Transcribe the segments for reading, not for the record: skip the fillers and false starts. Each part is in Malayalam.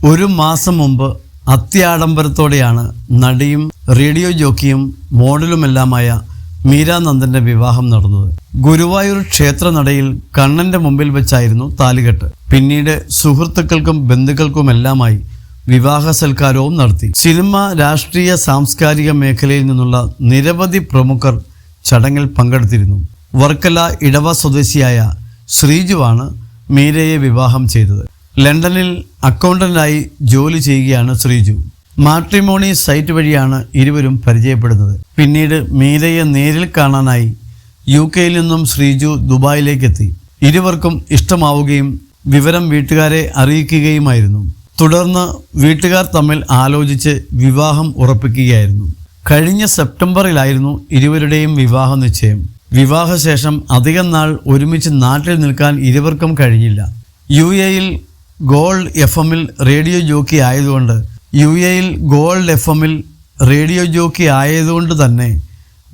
ഒരു മാസം മുമ്പ് അത്യാഡംബരത്തോടെയാണ് നടിയും റേഡിയോ ജോക്കിയും മോഡലുമെല്ലാമായ മീരാ നന്ദന്റെ വിവാഹം നടന്നത്. ഗുരുവായൂർ ക്ഷേത്രനടയിൽ കണ്ണന്റെ മുമ്പിൽ വെച്ചായിരുന്നു താലികെട്ട്. പിന്നീട് സുഹൃത്തുക്കൾക്കും ബന്ധുക്കൾക്കുമെല്ലാമായി വിവാഹ സൽക്കാരവും നടത്തി. സിനിമ, രാഷ്ട്രീയ, സാംസ്കാരിക മേഖലയിൽ നിന്നുള്ള നിരവധി പ്രമുഖർ ചടങ്ങിൽ പങ്കെടുത്തിരുന്നു. വർക്കല ഇടവ സ്വദേശിയായ ശ്രീജുവാണ് മീരയെ വിവാഹം ചെയ്തത്. ലണ്ടനിൽ അക്കൗണ്ടന്റായി ജോലി ചെയ്യുകയാണ് ശ്രീജു. മാട്രിമോണി സൈറ്റ് വഴിയാണ് ഇരുവരും പരിചയപ്പെടുന്നത്. പിന്നീട് മീരയെ നേരിൽ കാണാനായി UK നിന്നും ശ്രീജു ദുബായിലേക്കെത്തി. ഇരുവർക്കും ഇഷ്ടമാവുകയും വിവരം വീട്ടുകാരെ അറിയിക്കുകയുമായിരുന്നു. തുടർന്ന് വീട്ടുകാർ തമ്മിൽ ആലോചിച്ച് വിവാഹം ഉറപ്പിക്കുകയായിരുന്നു. കഴിഞ്ഞ സെപ്റ്റംബറിലായിരുന്നു ഇരുവരുടെയും വിവാഹ നിശ്ചയം. വിവാഹശേഷം അധികം നാൾ ഒരുമിച്ച് നാട്ടിൽ നിൽക്കാൻ ഇരുവർക്കും കഴിഞ്ഞില്ല. UAയിൽ ഗോൾഡ് FM-ൽ റേഡിയോ ജോക്കി ആയതുകൊണ്ട് തന്നെ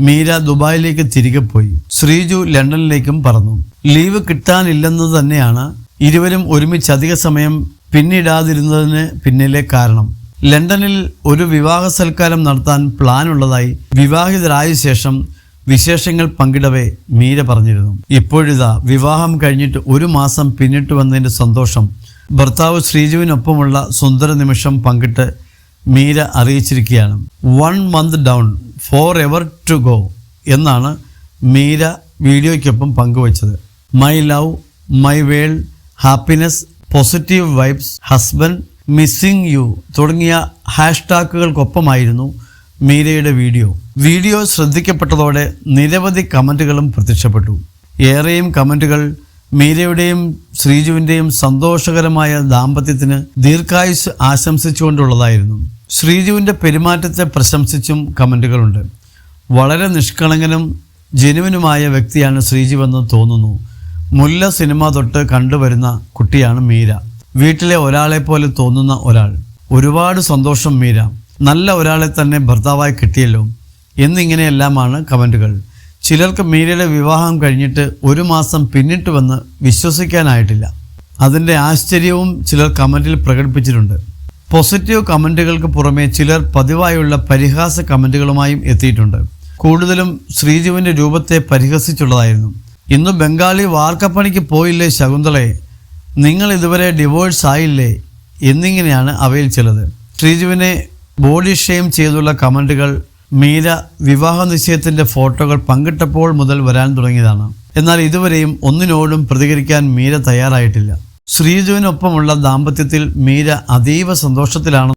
മീര ദുബായിലേക്ക് തിരികെ പോയി. ശ്രീജു ലണ്ടനിലേക്കും പറന്നു. ലീവ് കിട്ടാനില്ലെന്ന് തന്നെയാണ് ഇരുവരും ഒരുമിച്ച് അധിക സമയം പിന്നിടാതിരുന്നതിന് പിന്നിലെ കാരണം. ലണ്ടനിൽ ഒരു വിവാഹ സൽക്കാരം നടത്താൻ പ്ലാനുള്ളതായി വിവാഹിതരായ ശേഷം വിശേഷങ്ങൾ പങ്കിടവേ മീര പറഞ്ഞിരുന്നു. ഇപ്പോഴിതാ വിവാഹം കഴിഞ്ഞിട്ട് ഒരു മാസം പിന്നിട്ട് വന്നതിൻ്റെ സന്തോഷം ഭർത്താവ് ശ്രീജുവിനൊപ്പമുള്ള സുന്ദര നിമിഷം പങ്കിട്ട് Meera അറിയിച്ചിരിക്കുകയാണ്. 1 month down, forever to go എന്നാണ് മീര വീഡിയോയ്ക്കൊപ്പം പങ്കുവച്ചത്. My love, my world, happiness, positive vibes, husband, missing you തുടങ്ങിയ ഹാഷ്ടാഗുകൾക്കൊപ്പമായിരുന്നു മീരയുടെ വീഡിയോ ശ്രദ്ധിക്കപ്പെട്ടതോടെ നിരവധി കമൻറ്റുകളും പ്രത്യക്ഷപ്പെട്ടു. ഏറെയും കമൻറ്റുകൾ മീരയുടെയും ശ്രീജുവിൻ്റെയും സന്തോഷകരമായ ദാമ്പത്യത്തിന് ദീർഘായുസ് ആശംസിച്ചുകൊണ്ടുള്ളതായിരുന്നു. ശ്രീജുവിൻ്റെ പെരുമാറ്റത്തെ പ്രശംസിച്ചും കമൻറ്റുകളുണ്ട്. വളരെ നിഷ്കളങ്കനും ജെനുവിനുമായ വ്യക്തിയാണ് ശ്രീജുവെന്ന് തോന്നുന്നു. മുല്ല സിനിമ തൊട്ട് കണ്ടുവരുന്ന കുട്ടിയാണ് മീര. വീട്ടിലെ ഒരാളെ പോലെ തോന്നുന്ന ഒരാൾ. ഒരുപാട് സന്തോഷം മീര, നല്ല ഒരാളെ തന്നെ ഭർത്താവായി കിട്ടിയല്ലോ എന്നിങ്ങനെയെല്ലാമാണ് കമൻറ്റുകൾ. ചിലർക്ക് മീരയുടെ വിവാഹം കഴിഞ്ഞിട്ട് ഒരു മാസം പിന്നിട്ടുവെന്ന് വിശ്വസിക്കാനായിട്ടില്ല. അതിൻ്റെ ആശ്ചര്യവും ചിലർ കമൻറ്റിൽ പ്രകടിപ്പിച്ചിട്ടുണ്ട്. പോസിറ്റീവ് കമൻറ്റുകൾക്ക് പുറമെ ചിലർ പതിവായുള്ള പരിഹാസ കമൻറ്റുകളുമായും എത്തിയിട്ടുണ്ട്. കൂടുതലും ശ്രീജുവിൻ്റെ രൂപത്തെ പരിഹസിച്ചുള്ളതായിരുന്നു. ഇന്ന് ബംഗാളി വാർക്കപ്പണിക്ക് പോയില്ലേ ശകുന്തളെ, നിങ്ങൾ ഇതുവരെ ഡിവോഴ്സ് ആയില്ലേ എന്നിങ്ങനെയാണ് അവയിൽ ചിലത്. ശ്രീജുവിനെ ബോഡി ഷെയിം ചെയ്തുള്ള കമൻറ്റുകൾ മീര വിവാഹ നിശ്ചയത്തിൻ്റെ ഫോട്ടോകൾ പങ്കിട്ടപ്പോൾ മുതൽ വരാൻ തുടങ്ങിയതാണ്. എന്നാൽ ഇതുവരെയും ഒന്നിനോടും പ്രതികരിക്കാൻ മീര തയ്യാറായിട്ടില്ല. ശ്രീജുവിനൊപ്പമുള്ള ദാമ്പത്യത്തിൽ മീര അതീവ സന്തോഷത്തിലാണ്.